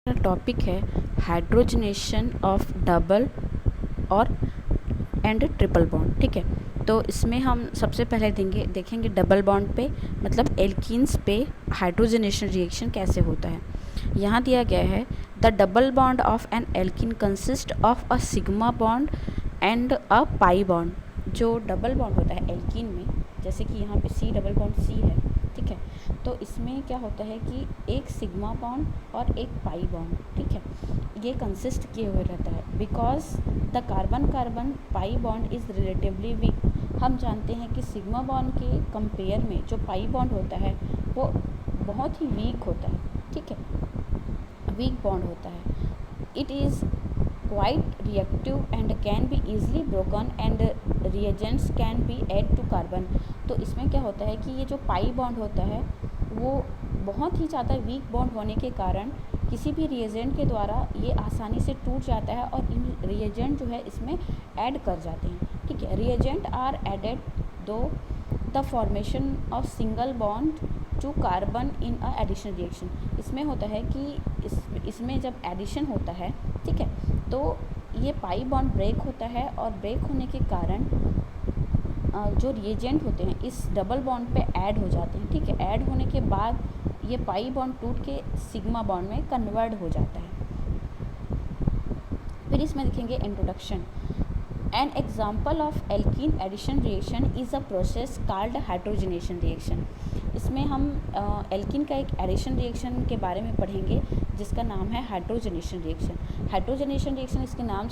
Topic है hydrogenation of double और and triple bond. ठीक है, तो इसमें हम सबसे पहले देखेंगे डबल बॉन्ड पे, मतलब एल्कीन्स पे हाइड्रोजनेशन रिएक्शन कैसे होता है। यहाँ दिया गया है the double bond of N alkene consist of a sigma bond and a pi bond. जो डबल बॉन्ड होता है एल्कीन में, जैसे कि यहाँ पे सी डबल बॉन्ड सी है, ठीक है, तो इसमें क्या होता है कि एक सिग्मा बॉन्ड और एक पाई बॉन्ड, ठीक है, ये कंसिस्ट किए हुए रहता है। Because the carbon carbon pi bond is relatively weak. हम जानते हैं कि सिग्मा बॉन्ड के कंपेयर में जो पाई बॉन्ड होता है वो बहुत ही वीक होता है, ठीक है, वीक बॉन्ड होता है। It is quite reactive and can be easily broken and reagents can be add to carbon. तो इसमें क्या होता है कि ये जो पाई बॉन्ड होता है वो बहुत ही ज़्यादा वीक बॉन्ड होने के कारण किसी भी रिएजेंट के द्वारा ये आसानी से टूट जाता है और इन रिएजेंट जो है इसमें ऐड कर जाते हैं, ठीक है। Reagent are added to the formation of single bond to carbon in a addition reaction. इसमें होता है कि इसमें जब एडिशन होता है, ठीक है, तो ये पाई बॉन्ड ब्रेक होता है और ब्रेक होने के कारण जो रिएजेंट होते हैं इस डबल बॉन्ड पे ऐड हो जाते हैं, ठीक है। ऐड होने के बाद ये पाई बॉन्ड टूट के सिग्मा बॉन्ड में कन्वर्ट हो जाता है। फिर इसमें देखेंगे introduction. An example of alkene addition reaction is a process called hydrogenation reaction. इसमें हम एल्कीन का एक एडिशन रिएक्शन के बारे में पढ़ेंगे जिसका नाम है हाइड्रोजनेशन रिएक्शन। हाइड्रोजनेशन रिएक्शन इसके नाम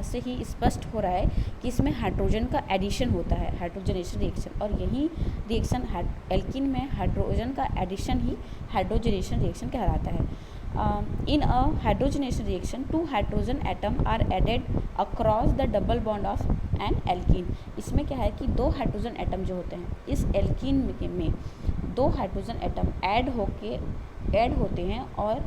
से ही स्पष्ट हो रहा है कि इसमें हाइड्रोजन का एडिशन होता है, हाइड्रोजनेशन रिएक्शन, और यही रिएक्शन एल्कीन में हाइड्रोजन का एडिशन ही हाइड्रोजनेशन रिएक्शन कहलाता है। In a hydrogenation reaction, two hydrogen atom are added across the double bond of an alkene। इसमें क्या है कि दो हाइड्रोजन एटम जो होते हैं इस एल्कीन में दो हाइड्रोजन एटम ऐड होते हैं और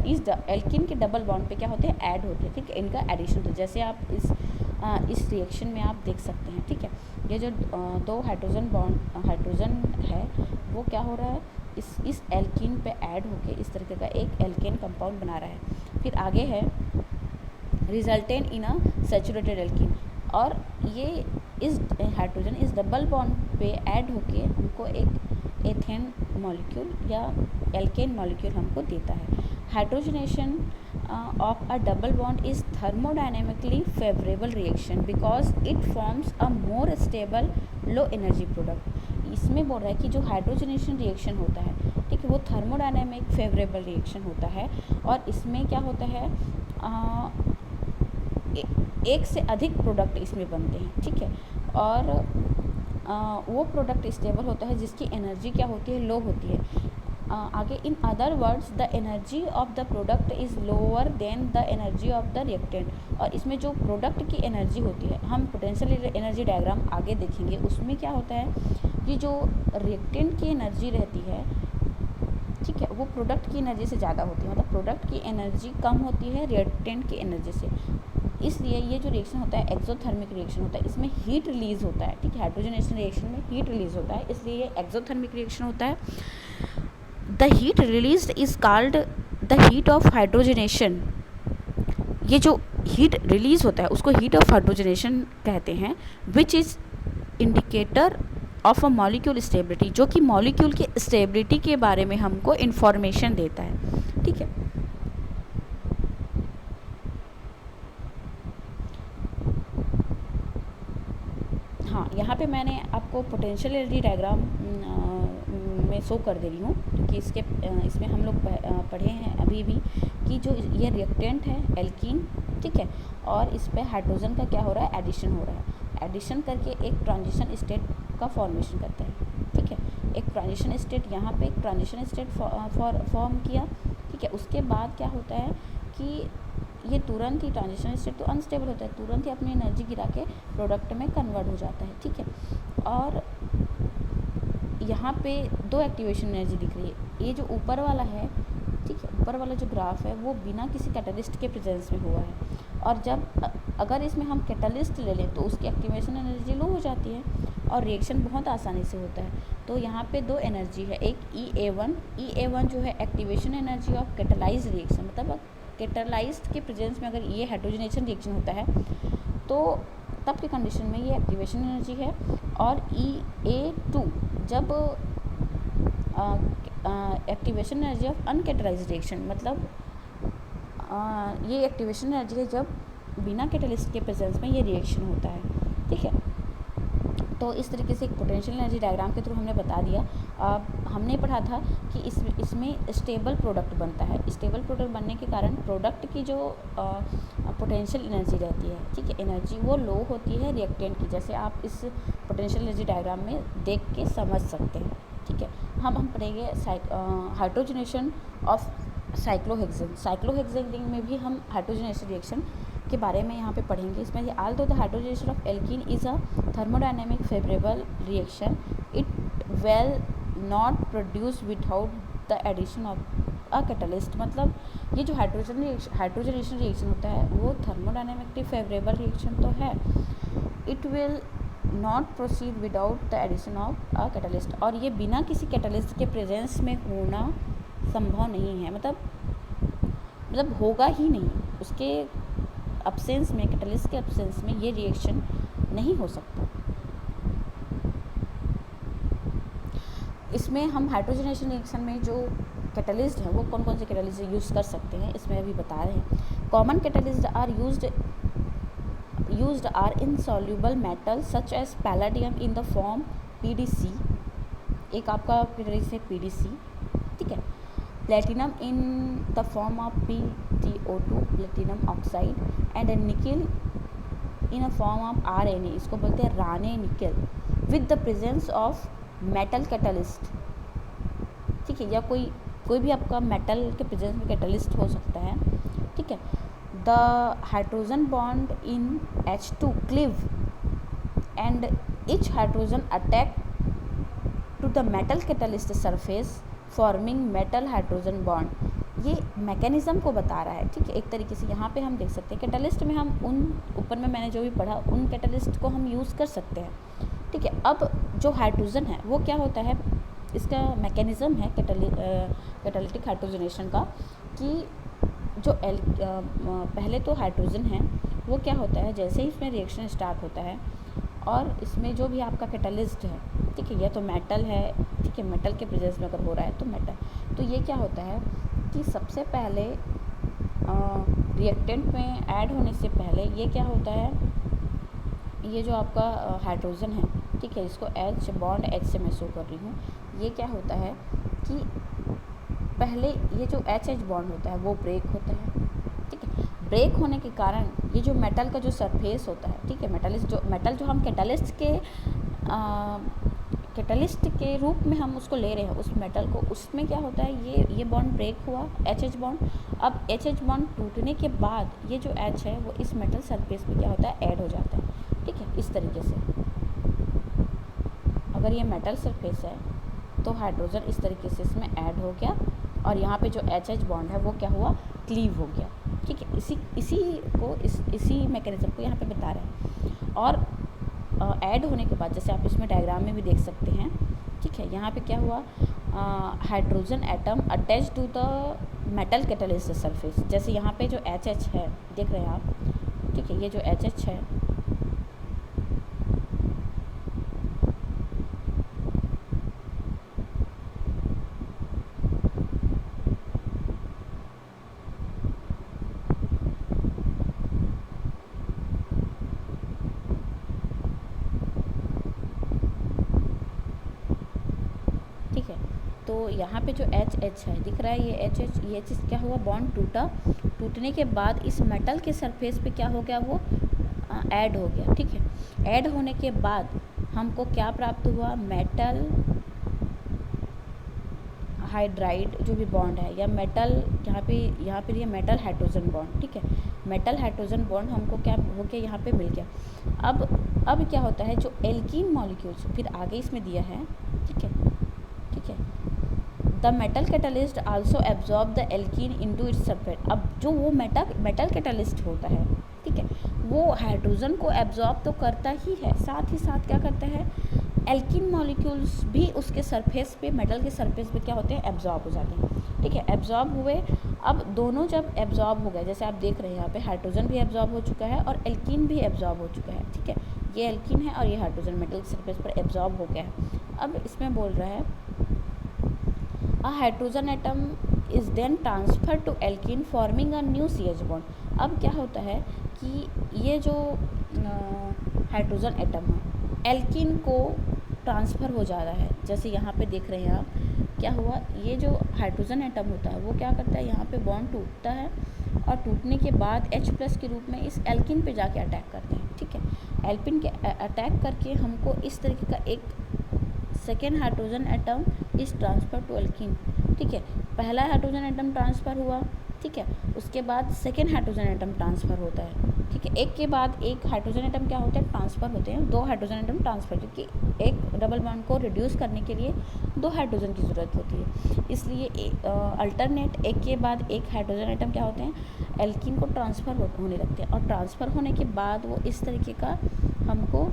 इस एल्कीन के डबल बॉन्ड पे क्या होते हैं, ऐड होते हैं, ठीक है, इनका एडिशन होता है। जैसे आप इस रिएक्शन में आप देख सकते हैं, ठीक है, ये जो दो हाइड्रोजन है वो क्या हो रहा है, इस एल्कीन पे ऐड होके इस तरीके का एक एल्केन कंपाउंड बना रहा है। फिर आगे है resultant in a saturated alkene, और ये इस हाइड्रोजन इस डबल बॉन्ड पे ऐड होके हमको एक एथेन मॉलिक्यूल या एल्केन मॉलिक्यूल हमको देता है। Hydrogenation of a double bond is thermodynamically favourable reaction because it forms a more stable low energy product. इसमें बोल रहा है कि जो हाइड्रोजनेशन रिएक्शन होता है, ठीक है, वो थर्मोडायनेमिक फेवरेबल रिएक्शन होता है और इसमें क्या होता है, एक से अधिक प्रोडक्ट इसमें बनते हैं, ठीक है, और वो प्रोडक्ट स्टेबल होता है जिसकी एनर्जी क्या होती है, लो होती है। आगे in other words the energy of the product is lower than the energy of the reactant. और इसमें जो प्रोडक्ट की एनर्जी होती है, हम पोटेंशियल एनर्जी डायग्राम आगे देखेंगे, उसमें क्या होता है कि जो रिएक्टेंट की एनर्जी रहती है, ठीक है, वो प्रोडक्ट की एनर्जी से ज़्यादा होती है, मतलब प्रोडक्ट की एनर्जी कम होती है रिएक्टेंट की एनर्जी से। इसलिए ये जो रिएक्शन होता है एक्सोथर्मिक रिएक्शन होता है, इसमें हीट रिलीज़ होता है, ठीक है, हाइड्रोजनेशन रिएक्शन में हीट रिलीज़ होता है, इसलिए ये एक्सोथर्मिक रिएक्शन होता है। The heat release is called the heat of hydrogenation. ये जो हीट रिलीज होता है उसको हीट ऑफ हाइड्रोजनेशन कहते हैं, which is indicator of a molecule stability, जो कि मॉलिक्यूल की स्टेबिलिटी के बारे में हमको इन्फॉर्मेशन देता है, ठीक है। हाँ, यहाँ पे मैंने आपको पोटेंशियल एनर्जी डायग्राम में शो कर दे रही हूँ क्योंकि इसमें हम लोग पढ़े हैं अभी भी कि जो ये रिएक्टेंट है एल्कीन, ठीक है, और इस पे हाइड्रोजन का क्या हो रहा है, एडिशन हो रहा है। एडिशन करके एक ट्रांजिशन स्टेट का फॉर्मेशन करता है, ठीक है, एक ट्रांजिशन स्टेट, यहाँ पे एक ट्रांजिशन स्टेट फॉर्म किया, ठीक है। उसके बाद क्या होता है कि ये तुरंत ही ट्रांजिशन स्टेट तो अनस्टेबल होता है, तुरंत ही अपनी एनर्जी गिरा के प्रोडक्ट में कन्वर्ट हो जाता है, ठीक है। और यहाँ पे दो एक्टिवेशन एनर्जी दिख रही है, ये जो ऊपर वाला है, ठीक है, ऊपर वाला जो ग्राफ है वो बिना किसी कैटलिस्ट के प्रेजेंस में हुआ है, और जब अगर इसमें हम कैटलिस्ट ले लें तो उसकी एक्टिवेशन एनर्जी लो हो जाती है और रिएक्शन बहुत आसानी से होता है। तो यहाँ पे दो एनर्जी है, एक E A1 जो है activation energy of catalyse reaction, मतलब कैटालाइज्ड के प्रेजेंस में अगर ये हाइड्रोजनेशन रिएक्शन होता है तो तब की कंडीशन में ये एक्टिवेशन एनर्जी है। और EA2 जब activation energy of uncatalysed reaction, मतलब ये एक्टिवेशन एनर्जी है जब बिना कैटालिस्ट के प्रेजेंस में ये रिएक्शन होता है, ठीक है। तो इस तरीके से एक पोटेंशियल एनर्जी डायग्राम के थ्रू हमने बता दिया। हमने पढ़ा था कि इसमें स्टेबल प्रोडक्ट बनता है। स्टेबल प्रोडक्ट बनने के कारण प्रोडक्ट की जो पोटेंशियल एनर्जी रहती है, ठीक है, एनर्जी वो लो होती है रिएक्टेंट की, जैसे आप इस पोटेंशियल एनर्जी डायग्राम में देख के समझ सकते हैं, ठीक है। हम पढ़ेंगे हाइड्रोजनेशन ऑफ साइक्लोहेक्सेन। साइक्लोहेक्सेन में भी हम हाइड्रोजनेशन रिएक्शन के बारे में यहाँ पे पढ़ेंगे। इसमें ये although the hydrogenation of alkene is a thermodynamic favourable reaction, it will not produce without the addition of a catalyst. मतलब ये जो हाइड्रोजनेशन रिएक्शन होता है वो थर्मोडायनेमिकली फेवरेबल रिएक्शन तो है, it will not proceed without the addition of a catalyst, और ये बिना किसी कैटलिस्ट के प्रेजेंस में होना संभव नहीं है, मतलब होगा ही नहीं, उसके अब्सेंस में, कैटलिस्ट के अब्सेंस में ये रिएक्शन नहीं हो सकता। इसमें हम हाइड्रोजनेशन रिएक्शन में जो कैटलिस्ट हैं वो कौन कौन से कैटलिस्ट यूज़ कर सकते हैं इसमें अभी बता रहे हैं। Common catalyst are used are insoluble metal such as palladium in the form PDC, एक आपका कैटलिस्ट है PDC, ठीक है। Platinum in the form of PtO2 platinum oxide, and nickel in a form of RNA, इसको बोलते हैं Raney nickel, with the presence of metal catalyst, ठीक है, या कोई भी आपका मेटल के प्रेजेंस में कैटलिस्ट हो सकता है, ठीक है। The hydrogen bond in H2 cleave and each hydrogen attack to the metal catalyst surface forming metal hydrogen bond. ये मैकेनिज्म को बता रहा है, ठीक है। एक तरीके से यहाँ पे हम देख सकते हैं कैटलिस्ट में हम उन ऊपर में मैंने जो भी पढ़ा उन कैटलिस्ट को हम यूज़ कर सकते हैं, ठीक है। अब जो हाइड्रोजन है वो क्या होता है, इसका मैकेनिज़्म है कैटालिटिक हाइड्रोजनेशन का, कि जो पहले तो हाइड्रोजन है वो क्या होता है, जैसे ही इसमें रिएक्शन स्टार्ट होता है और इसमें जो भी आपका कैटलिस्ट है, ठीक है, या तो मेटल है, ठीक है, मेटल के प्रेजेंस में अगर हो रहा है तो मेटल, तो ये क्या होता है कि सबसे पहले रिएक्टेंट में ऐड होने से पहले ये क्या होता है, ये जो आपका हाइड्रोजन है, ठीक है, इसको H बॉन्ड H से मैं शो कर रही हूँ, ये क्या होता है कि पहले ये जो H बॉन्ड होता है वो ब्रेक होता है, ठीक है। ब्रेक होने के कारण ये जो मेटल का जो सरफेस होता है, ठीक है, मेटल जो हम कैटलिस्ट के रूप में हम उसको ले रहे हैं उस मेटल को, उसमें क्या होता है ये बॉन्ड ब्रेक हुआ H बॉन्ड। अब H बॉन्ड टूटने के बाद ये जो H है वो इस मेटल सरफेस पे क्या होता है, ऐड हो जाता है, ठीक है। इस तरीके से अगर ये मेटल सरफेस है तो हाइड्रोजन इस तरीके से इसमें ऐड हो गया और यहाँ पे जो H बॉन्ड है वो क्या हुआ, क्लीव हो गया, ठीक है। इसी मैकेनिज्म को यहाँ पे बता रहे हैं। और ऐड होने के बाद जैसे आप इसमें डायग्राम में भी देख सकते हैं, ठीक है, यहाँ पे क्या हुआ, hydrogen atom attach to the metal catalyst surface, जैसे यहाँ पे जो H है देख रहे हैं आप, ठीक है, ये जो H है तो यहाँ पे जो H है दिख रहा है, ये H क्या हुआ, बॉन्ड टूटने के बाद इस मेटल के सरफेस पे क्या हो गया, वो ऐड हो गया, ठीक है। ऐड होने के बाद हमको क्या प्राप्त हुआ, मेटल हाइड्राइड जो भी बॉन्ड है या मेटल, यहाँ पे ये मेटल हाइड्रोजन बॉन्ड, ठीक है, मेटल हाइड्रोजन बॉन्ड हमको क्या हो गया, यहाँ पे मिल गया। अब क्या होता है, जो एल्कीन मॉलिक्यूल्स फिर आगे इसमें दिया है, ठीक है, the metal catalyst also absorb the alkene into its surface. अब जो वो मेटल कैटलिस्ट होता है, ठीक है, वो हाइड्रोजन को एब्जॉर्ब तो करता ही है, साथ ही साथ क्या करता है, एल्किन मॉलिक्यूल्स भी उसके सरफेस पे, मेटल के सरफेस पे क्या होते हैं, एब्जॉर्ब हो जाते हैं। ठीक है, एब्जॉर्ब हुए। अब दोनों जब एब्जॉर्ब हो गए, जैसे आप देख रहे हैं यहाँ पे हाइड्रोजन भी एब्जॉर्ब हो चुका है और एल्किन भी एब्जॉर्ब हो चुका है। ठीक है, ये एल्किन है और ये हाइड्रोजन मेटल के सरफेस पर एब्जॉर्ब हो गया है। अब इसमें बोल रहा है a hydrogen atom is then transfer to alkene forming a new CH bond. अब क्या होता है कि ये जो हाइड्रोजन एटम है एल्किन को ट्रांसफ़र हो जा रहा है। जैसे यहाँ पे देख रहे हैं आप, क्या हुआ, ये जो हाइड्रोजन एटम होता है वो क्या करता है, यहाँ पे बॉन्ड टूटता है और टूटने के बाद H+ के रूप में इस एल्किन पे जाके अटैक करते हैं। ठीक है, एल्किन के अटैक करके हमको इस तरीके का एक सेकेंड हाइड्रोजन एटम इस ट्रांसफ़र टू एल्किन। ठीक है, पहला हाइड्रोजन एटम ट्रांसफ़र हुआ। ठीक है, उसके बाद सेकेंड हाइड्रोजन एटम ट्रांसफ़र होता है। ठीक है, एक के बाद एक हाइड्रोजन एटम क्या होते हैं, ट्रांसफ़र होते हैं। 2 हाइड्रोजन एटम ट्रांसफ़र, क्योंकि एक डबल बॉन्ड को रिड्यूस करने के लिए 2 हाइड्रोजन की ज़रूरत होती है। इसलिए अल्टरनेट एक के बाद एक हाइड्रोजन एटम क्या होते हैं, एल्किन को ट्रांसफ़र होने लगते हैं और ट्रांसफ़र होने के बाद वो इस तरीके का हमको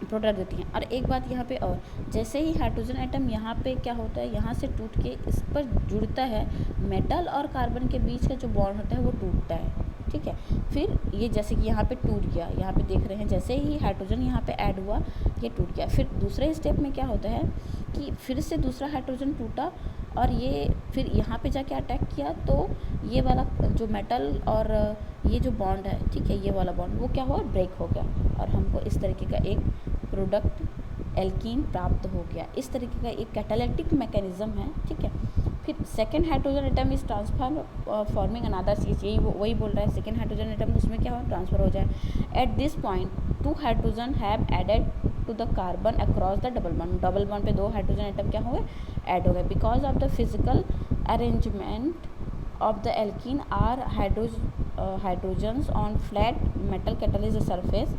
प्रोडक्ट देती हैं। और एक बात यहाँ पे और, जैसे ही हाइड्रोजन एटम यहाँ पे क्या होता है, यहाँ से टूट के इस पर जुड़ता है, मेटल और कार्बन के बीच का जो बॉन्ड होता है वो टूटता है। ठीक है, फिर ये जैसे कि यहाँ पे टूट गया, यहाँ पे देख रहे हैं जैसे ही हाइड्रोजन यहाँ पे ऐड हुआ ये टूट गया। फिर दूसरे स्टेप में क्या होता है कि फिर से दूसरा हाइड्रोजन टूटा और ये फिर यहाँ पे जाके अटैक किया, तो ये वाला जो मेटल और ये जो बॉन्ड है, ठीक है, ये वाला बॉन्ड वो क्या हुआ, ब्रेक हो गया और हमको इस तरीके का एक प्रोडक्ट एल्कीन प्राप्त हो गया। इस तरीके का एक कैटालिटिक मैकेनिज्म है। ठीक है, फिर second hydrogen atom is transfer forming another CH, यही वही बोल रहा है, सेकेंड हाइड्रोजन एटम उसमें क्या हो, ट्रांसफ़र हो जाए। At this point 2 hydrogen have added to the carbon across the double bond. Double bond पे 2 हाइड्रोजन एटम क्या हुए, ऐड हो गए। Because of the physical arrangement of the alkene are hydrogens on flat metal catalyst surface,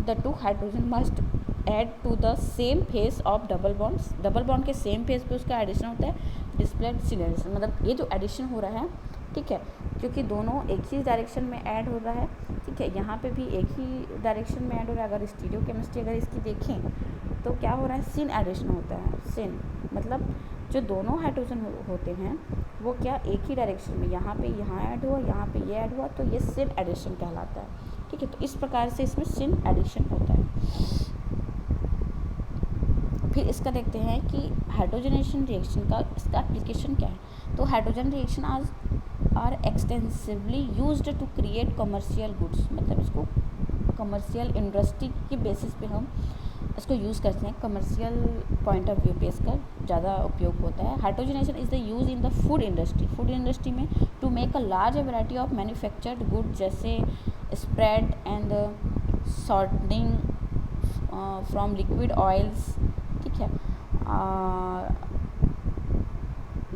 the 2 hydrogen must add to the same phase of double bonds। Double bond के same phase पे उसका addition होता है, displayed cylinder, मतलब ये जो addition हो रहा है, ठीक है, क्योंकि दोनों एक ही डायरेक्शन में ऐड हो रहा है। ठीक है, यहाँ पे भी एक ही डायरेक्शन में ऐड हो रहा है। अगर स्टीरियो केमिस्ट्री अगर इसकी देखें तो क्या हो रहा है, सिन एडिशन होता है। सिन मतलब जो दोनों हाइड्रोजन होते हैं वो क्या एक ही डायरेक्शन में, यहाँ पे यहाँ ऐड हुआ, यहाँ पे ये ऐड हुआ, तो ये सिन एडिशन कहलाता है। ठीक है, तो इस प्रकार से इसमें सिन एडिशन होता है। फिर इसका देखते हैं कि हाइड्रोजनेशन रिएक्शन का इसका एप्लीकेशन क्या है। तो hydrogen reaction are extensively used to create commercial goods, मतलब इसको कमर्शियल इंडस्ट्री के बेसिस पे हम इसको यूज़ करते हैं। कमर्शियल पॉइंट ऑफ व्यू पे इसका ज़्यादा उपयोग होता है। Hydrogenation is the use in the food industry, food industry में to make a large variety of manufactured good, जैसे spread and shortening from liquid oils. ठीक है,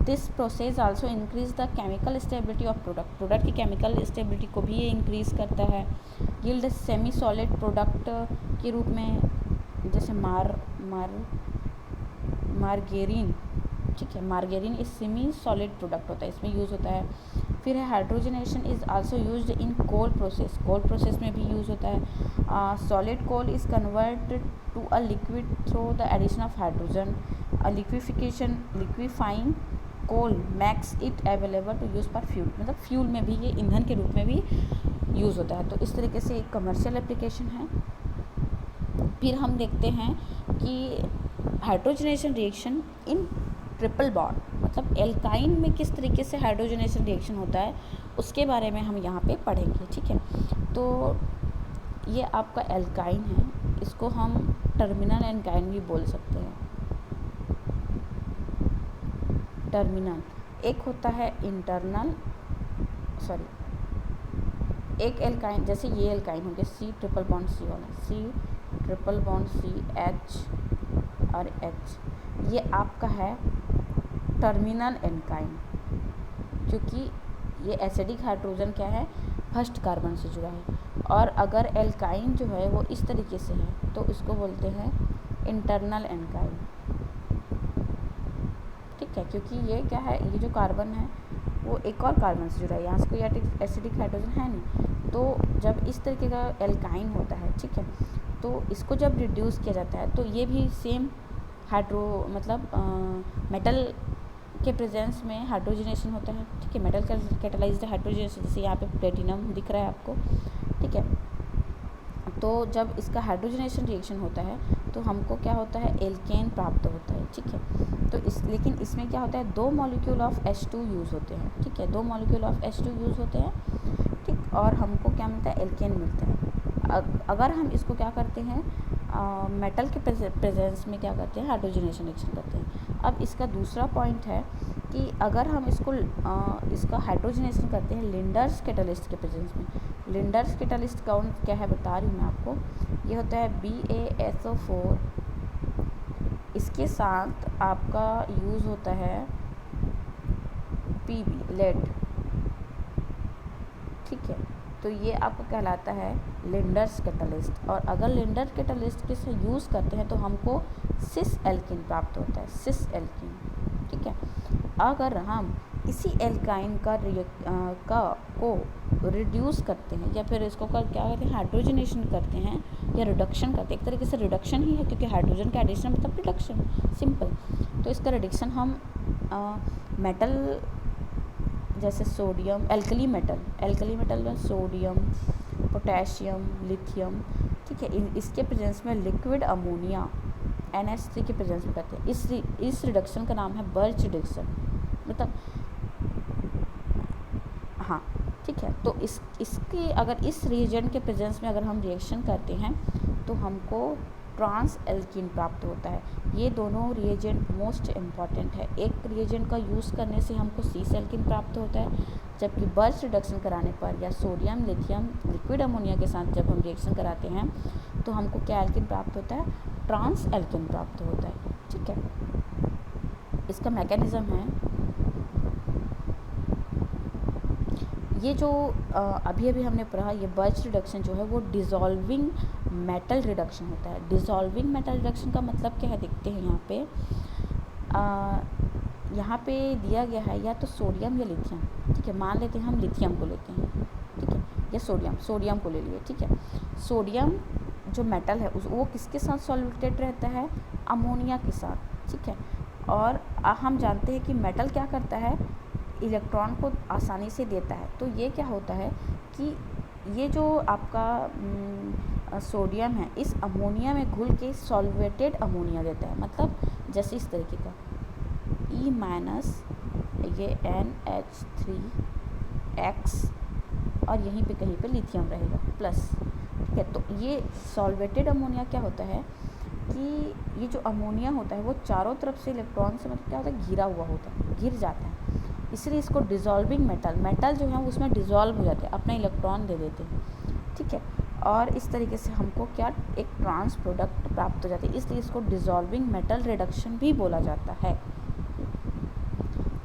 this process also increase the chemical stability of product, product की chemical stability को भी ये increase करता है। यील्ड सेमी सॉलिड प्रोडक्ट के रूप में, जैसे मार्गेरिन। ठीक है, मार्गेरिन इस सेमी सॉलिड प्रोडक्ट होता है, इसमें यूज़ होता है। फिर है hydrogenation is also used in coal process, coal process में भी यूज़ होता है। Solid coal is converted to a liquid through the addition of hydrogen. Liquefying coal makes it available to use for fuel, मतलब fuel में भी ये ईंधन के रूप में भी यूज़ होता है। तो इस तरीके से एक कमर्शियल एप्लीकेशन है। फिर हम देखते हैं कि hydrogenation reaction in triple bond, मतलब एल्काइन में किस तरीके से हाइड्रोजनेशन रिएक्शन होता है उसके बारे में हम यहाँ पे पढ़ेंगे। ठीक है, तो ये आपका एल्काइन है, इसको हम टर्मिनल एल्काइन भी बोल सकते हैं। टर्मिनल एक होता है इंटरनल, एक एल्काइन, जैसे ये एल्काइन हो गया C ट्रिपल बॉन्ड C वाला, C triple bond C H और H, ये आपका है टर्मिनल एल्काइन, क्योंकि ये एसिडिक हाइड्रोजन क्या है, फर्स्ट कार्बन से जुड़ा है। और अगर एल्काइन जो है वो इस तरीके से है तो इसको बोलते हैं इंटरनल एल्काइन। ठीक है, क्योंकि ये क्या है, ये जो कार्बन है वो एक और कार्बन से जुड़ा है, यहाँ से कोई एसिडिक हाइड्रोजन है नहीं। तो जब इस तरीके का एल्काइन होता है, ठीक है, तो इसको जब रिड्यूस किया जाता है तो ये भी सेम हाइड्रो मतलब मेटल के प्रेजेंस में हाइड्रोजनेशन होता है, ठीक है। मेटल कैटालाइज्ड हाइड्रोजनेशन, जैसे यहाँ पे प्लेटिनम दिख रहा है आपको, ठीक है। तो जब इसका हाइड्रोजनेशन रिएक्शन होता है तो हमको क्या होता है, एल्केन प्राप्त होता है, ठीक है। तो लेकिन इसमें क्या होता है, 2 मॉलिक्यूल ऑफ H2 यूज़ होते हैं, ठीक है। 2 मॉलिक्यूल ऑफ H2 यूज़ होते हैं, ठीक। और हमको क्या मिलता है, एल्केन मिलता है। अगर हम इसको क्या करते हैं, मेटल के प्रेजेंस में क्या करते हैं, हाइड्रोजनेशन रिएक्शन करते हैं। अब इसका दूसरा पॉइंट है कि अगर हम इसका हाइड्रोजनेशन करते हैं लिंडर्स कैटालिस्ट के प्रेजेंस में। लिंडर्स कैटालिस्ट कौन क्या है बता रही हूँ मैं आपको, ये होता है BaSO4, इसके साथ आपका यूज़ होता है Pb लेड, ठीक है। तो ये आपको कहलाता है लिंडर्स कैटालिस्ट। और अगर लिंडर कैटालिस्ट के से यूज़ करते हैं तो हमको सिस एल्किन प्राप्त होता है, सिस एल्किन, ठीक है। अगर हम इसी एल्काइन को रिड्यूस करते हैं या फिर इसको क्या करते हैं, हाइड्रोजनेशन करते हैं या रिडक्शन करते हैं, एक तरीके से रिडक्शन ही है क्योंकि हाइड्रोजन का एडिशन मतलब रिडक्शन, सिंपल। तो इसका रिडक्शन हम मेटल जैसे सोडियम, एल्कली मेटल में सोडियम, पोटेशियम, लिथियम, ठीक है, इसके प्रेजेंस में लिक्विड अमोनिया NH3 के प्रेजेंस में करते हैं। इस रिडक्शन का नाम है बर्च रिडक्शन, मतलब हाँ, ठीक है। तो इसकी अगर इस रिएजेंट के प्रेजेंस में अगर हम रिएक्शन करते हैं तो हमको ट्रांस एल्कीन प्राप्त होता है। ये दोनों रिएजेंट मोस्ट इम्पॉर्टेंट है। एक रिएजेंट का यूज़ करने से हमको सीस एल्कीन प्राप्त होता है, जबकि बर्च रिडक्शन कराने पर या सोडियम लिथियम लिक्विड अमोनिया के साथ जब हम रिएक्शन कराते हैं तो हमको क्या एल्कीन प्राप्त होता है, ट्रांस एल्कीन प्राप्त होता है, ठीक है। इसका मैकेनिज़्म है, ये जो अभी हमने पढ़ा, ये बर्च रिडक्शन जो है वो डिज़ोल्विंग मेटल रिडक्शन होता है। डिज़ोल्विंग मेटल रिडक्शन का मतलब क्या है, देखते हैं यहाँ पे दिया गया है या तो सोडियम या लिथियम, ठीक है। मान लेते हैं हम लिथियम को लेते हैं, ठीक है, या सोडियम को ले लिए, ठीक है। सोडियम जो मेटल है वो किसके साथ सॉल्वेटेड रहता है, अमोनिया के साथ, ठीक है। और हम जानते हैं कि मेटल क्या करता है, इलेक्ट्रॉन को आसानी से देता है। तो ये क्या होता है कि ये जो आपका सोडियम है इस अमोनिया में घुल के सॉल्वेटेड अमोनिया देता है, मतलब जैसे इस तरीके का E- ये NH3X और यहीं पे कहीं पे लिथियम रहेगा प्लस, ठीक है। तो ये सॉल्वेटेड अमोनिया क्या होता है कि ये जो अमोनिया होता है वो चारों तरफ से इलेक्ट्रॉन से मतलब क्या होता है, घिरा हुआ होता है, घिर जाता है। इसलिए इसको डिज़ोल्विंग मेटल जो है उसमें डिज़ोल्व हो जाते हैं, अपना इलेक्ट्रॉन दे देते हैं, ठीक है। और इस तरीके से हमको क्या एक ट्रांस प्रोडक्ट प्राप्त हो जाती है, इसलिए इसको डिज़ोल्विंग मेटल रिडक्शन भी बोला जाता है।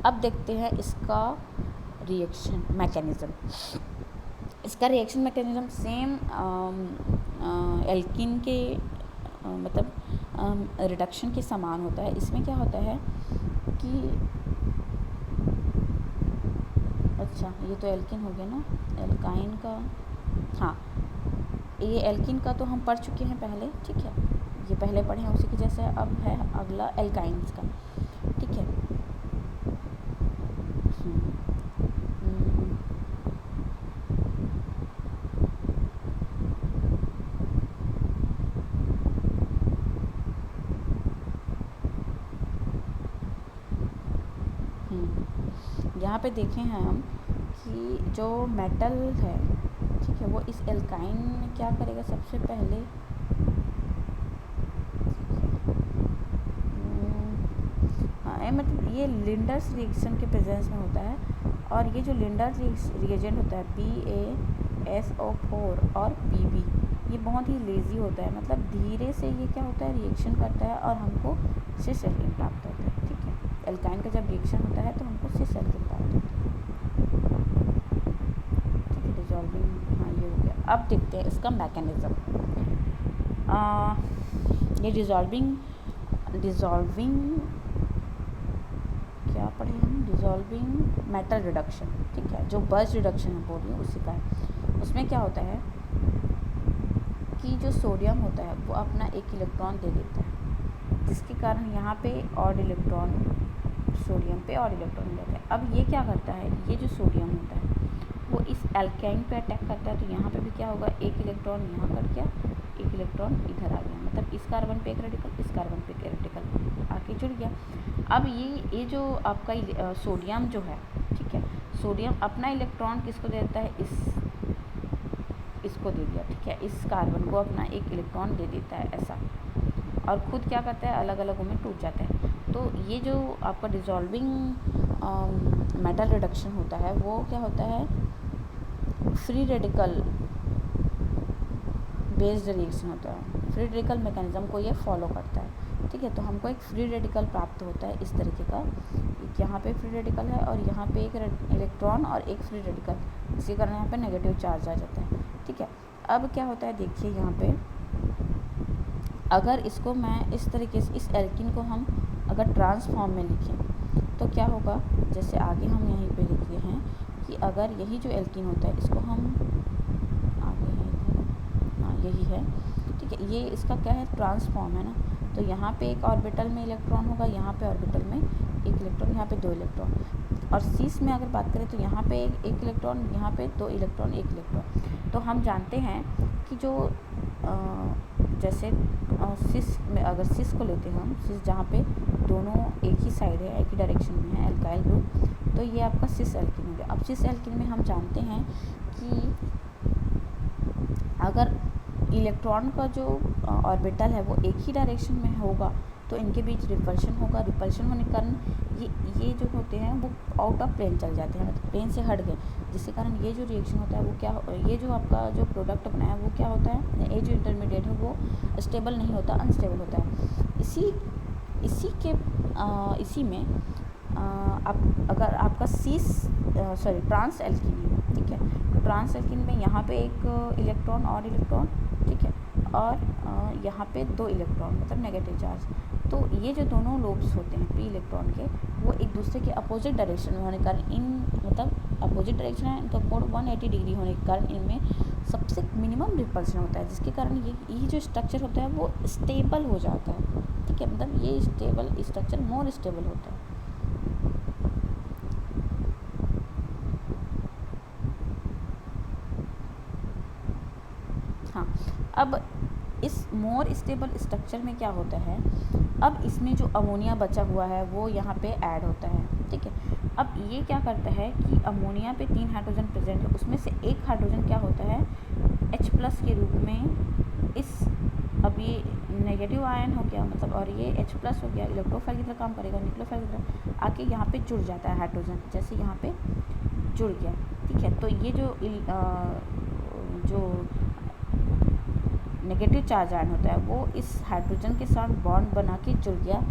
अब देखते हैं इसका रिएक्शन मैकेनिज़्म। इसका रिएक्शन मैकेनिज़्म सेम एल्कीन के मतलब रिडक्शन के समान होता है। इसमें क्या होता है कि अच्छा, ये तो एल्किन हो गया ना, एल्काइन का, हाँ, ये एल्किन का तो हम पढ़ चुके हैं पहले, ठीक है, ये पहले पढ़े हैं उसी की जैसे। अब है अगला एल्काइंस का, ठीक है। यहाँ पे देखें हैं हम कि जो मेटल है, ठीक है, वो इस एल्काइन में क्या करेगा, सबसे पहले हाँ, मतलब ये लिंडर्स रिएक्शन के प्रेजेंस में होता है। और ये जो लिंडर्स रिएजेंट होता है BaSO4 और Pb, ये बहुत ही लेज़ी होता है, मतलब धीरे से ये क्या होता है, रिएक्शन करता है और हमको सिस एल्कीन प्राप्त होता है, ठीक है। एल्काइन का जब रिएक्शन होता है तो हमको सिस एल्कीन प्राप्त होता है, ठीक है। डिज़ोल्विंग, हाँ, ये हो गया। अब देखते हैं इसका मैकेनिज़्म। ये डिज़ोल्विंग क्या पढ़े हम, डिज़ोल्विंग मेटल रिडक्शन, ठीक है, जो बर्च रिडक्शन है बोल रही हूँ उसी का है। उसमें क्या होता है कि जो सोडियम होता है वो अपना एक इलेक्ट्रॉन दे देता है, जिसके कारण यहाँ पे ऑड इलेक्ट्रॉन, सोडियम पे ऑड इलेक्ट्रॉन मिल जाता है। अब ये क्या करता है, ये जो सोडियम होता है वो इस एल्काइन पे अटैक करता है, तो यहाँ पे भी क्या होगा, एक इलेक्ट्रॉन यहाँ कट गया, एक इलेक्ट्रॉन इधर आ गया, मतलब इस कार्बन पे एक रेडिकल, इस कार्बन पे एक रेडिकल आके जुड़ गया। अब ये जो आपका सोडियम जो है, ठीक है, सोडियम अपना इलेक्ट्रॉन किसको देता है, इसको दे दिया, ठीक है, इस कार्बन को अपना एक इलेक्ट्रॉन दे देता है ऐसा, और ख़ुद क्या करता है, अलग अलग में टूट जाता है। तो ये जो आपका डिज़ोल्विंग मेटल रिडक्शन होता है वो क्या होता है, फ्री रेडिकल बेस्ड रिएक्शन होता है, फ्री रेडिकल मैकेनिज्म को ये फॉलो करता है, ठीक है। तो हमको एक फ्री रेडिकल प्राप्त होता है इस तरीके का, यहाँ पे फ्री रेडिकल है और यहाँ पे एक इलेक्ट्रॉन और एक फ्री रेडिकल, इसी कारण यहाँ पे नेगेटिव चार्ज आ जाता है, ठीक है। अब क्या होता है, देखिए यहाँ पे अगर इसको मैं इस तरीके से, इस एल्कीन को हम अगर ट्रांसफॉर्म में लिखें तो क्या होगा, जैसे आगे हम यहीं पे लिखे हैं कि अगर यही जो एल्कीन होता है इसको हम आगे है इधर, हाँ यही है, ठीक है, ये इसका क्या है, ट्रांसफॉर्म है ना, तो यहाँ पे एक ऑर्बिटल में इलेक्ट्रॉन होगा, यहाँ पे ऑर्बिटल में एक इलेक्ट्रॉन, यहाँ पे दो इलेक्ट्रॉन, और सीस में अगर बात करें तो यहाँ पे एक इलेक्ट्रॉन, यहाँ पे दो इलेक्ट्रॉन, एक इलेक्ट्रॉन। तो हम जानते हैं कि जो जैसे सिस में, अगर सिस को लेते हैं हम, सिस जहाँ पे दोनों एक ही साइड है, एक ही डायरेक्शन में है, एल्काइल ग्रुप, तो ये आपका सिस एल्कीन हो गया। अब सिस एल्कीन में हम जानते हैं कि अगर इलेक्ट्रॉन का जो ऑर्बिटल है वो एक ही डायरेक्शन में होगा तो इनके बीच रिपल्शन होगा, रिपल्शन होने के कारण ये जो होते हैं वो आउट ऑफ प्लेन चल जाते हैं, मतलब प्लेन से हट गए, जिसके कारण ये जो रिएक्शन होता है वो क्या, ये जो आपका जो प्रोडक्ट बना है वो क्या होता है, ये जो इंटरमीडिएट है वो स्टेबल नहीं होता, अनस्टेबल होता है। इसी में आप अगर आपका ट्रांस एल्कीन है, ठीक है, तो ट्रांस एल्कीन में यहाँ पे एक इलेक्ट्रॉन और इलेक्ट्रॉन, ठीक है, और यहाँ पे दो इलेक्ट्रॉन, मतलब नेगेटिव चार्ज। तो ये जो दोनों लोब्स होते हैं पी इलेक्ट्रॉन के, वो एक दूसरे के अपोजिट डायरेक्शन में होने के कारण मतलब अपोजिट डायरेक्शन है, इनका कोण 180 डिग्री होने के कारण इनमें सबसे मिनिमम रिपल्शन होता है, जिसके कारण ये जो स्ट्रक्चर होता है वो स्टेबल हो जाता है, ठीक है, मतलब ये स्ट्रक्चर मोर स्टेबल होता है। हाँ, अब इस मोर स्टेबल स्ट्रक्चर में क्या होता है, अब इसमें जो अमोनिया बचा हुआ है वो यहाँ पे ऐड होता है, ठीक है। अब ये क्या करता है कि अमोनिया पे 3 हाइड्रोजन प्रेजेंट है, उसमें से एक हाइड्रोजन क्या होता है, H+ के रूप में अब ये नेगेटिव आयन हो गया, मतलब, और ये H+ हो गया, इलेक्ट्रोफाइल की तरह काम करेगा, न्यूक्लियोफाइल की तरह आके यहाँ पे जुड़ जाता है हाइड्रोजन, जैसे यहाँ पे जुड़ गया, ठीक है। तो ये जो नेगेटिव चार्ज आयन होता है वो इस हाइड्रोजन के साथ बॉन्ड बना के जुड़ गया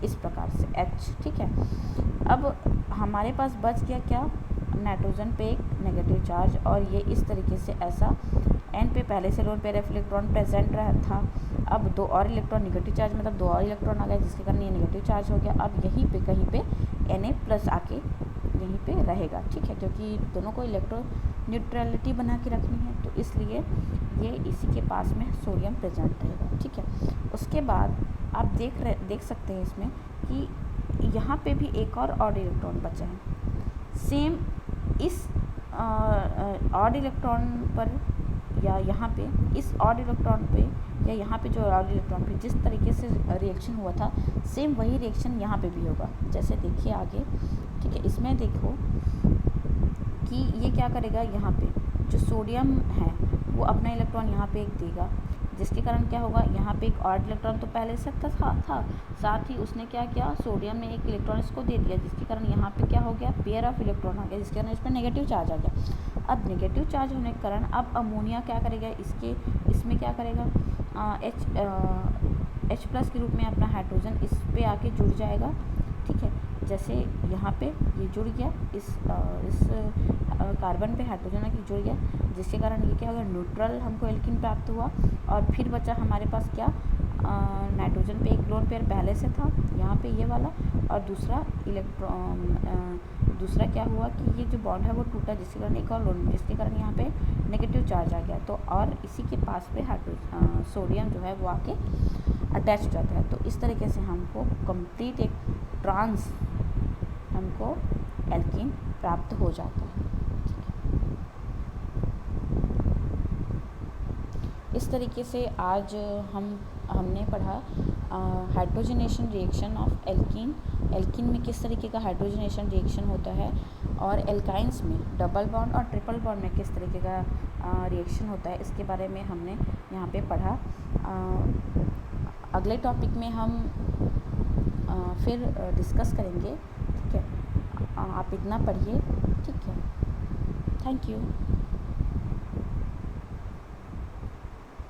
इस प्रकार से H, ठीक है। अब हमारे पास बच गया क्या, नाइट्रोजन पे एक नेगेटिव चार्ज, और ये इस तरीके से ऐसा N पे पहले से लोन पेयर इलेक्ट्रॉन प्रेजेंट रहा था, अब दो और इलेक्ट्रॉन नेगेटिव चार्ज, मतलब दो और इलेक्ट्रॉन आ गए, जिसके कारण ये नेगेटिव चार्ज हो गया। अब यहीं पे कहीं पे Na+ आके यहीं पे रहेगा, ठीक है, क्योंकि दोनों को इलेक्ट्रो न्यूट्रलिटी बना के रखनी है, तो इसलिए ये इसी के पास में सोडियम प्रेजेंट रहेगा, ठीक है। उसके बाद आप देख सकते हैं इसमें कि यहाँ पे भी एक और ऑड इलेक्ट्रॉन बचा है, सेम इस ऑड इलेक्ट्रॉन पर, या यहाँ पे इस ऑड इलेक्ट्रॉन पे, या यहाँ पे जो ऑड इलेक्ट्रॉन पे जिस तरीके से रिएक्शन हुआ था, सेम वही रिएक्शन यहाँ पे भी होगा। जैसे देखिए आगे, ठीक है, इसमें देखो कि ये क्या करेगा, यहाँ पे जो सोडियम है वो अपना इलेक्ट्रॉन यहाँ पे एक देगा, जिसके कारण क्या होगा, यहाँ पे एक ऑड इलेक्ट्रॉन तो पहले से था, साथ ही उसने क्या किया, सोडियम ने एक इलेक्ट्रॉन इसको दे दिया, जिसके कारण यहाँ पे क्या हो गया, पेयर ऑफ इलेक्ट्रॉन आ गया, जिसके कारण इस पर नेगेटिव चार्ज आ गया। अब नेगेटिव चार्ज होने के कारण अब अमोनिया क्या करेगा, इसमें क्या करेगा, H+ के रूप में अपना हाइड्रोजन इस पे आके जुड़ जाएगा, ठीक है। जैसे यहाँ पे ये जुड़ गया, इस कार्बन पे हाइड्रोजन आके जुड़ गया, जिसके कारण ये क्या होगा, न्यूट्रल हमको एल्कीन प्राप्त हुआ। और फिर बचा हमारे पास क्या, नाइट्रोजन पे एक लोन पेयर पहले से था, यहाँ पे ये वाला, और दूसरा दूसरा क्या हुआ कि ये जो बॉन्ड है वो टूटा, जिसके कारण एक और लोन, जिसके कारण यहाँ पे नेगेटिव चार्ज आ गया। तो और इसी के पास पे सोडियम जो है वो आके अटैच हो जाता है। तो इस तरीके से हमको कंप्लीट एक ट्रांस हमको एल्कीन प्राप्त हो जाता है। इस तरीके से आज हमने पढ़ा hydrogenation reaction of alkene. Alkene में किस तरीके का हाइड्रोजनेशन रिएक्शन होता है और एल्काइंस में डबल बॉन्ड और ट्रिपल बॉन्ड में किस तरीके का रिएक्शन होता है, इसके बारे में हमने यहाँ पे पढ़ा। अगले टॉपिक में हम फिर डिस्कस करेंगे, ठीक है। आप इतना पढ़िए, ठीक है। Thank you.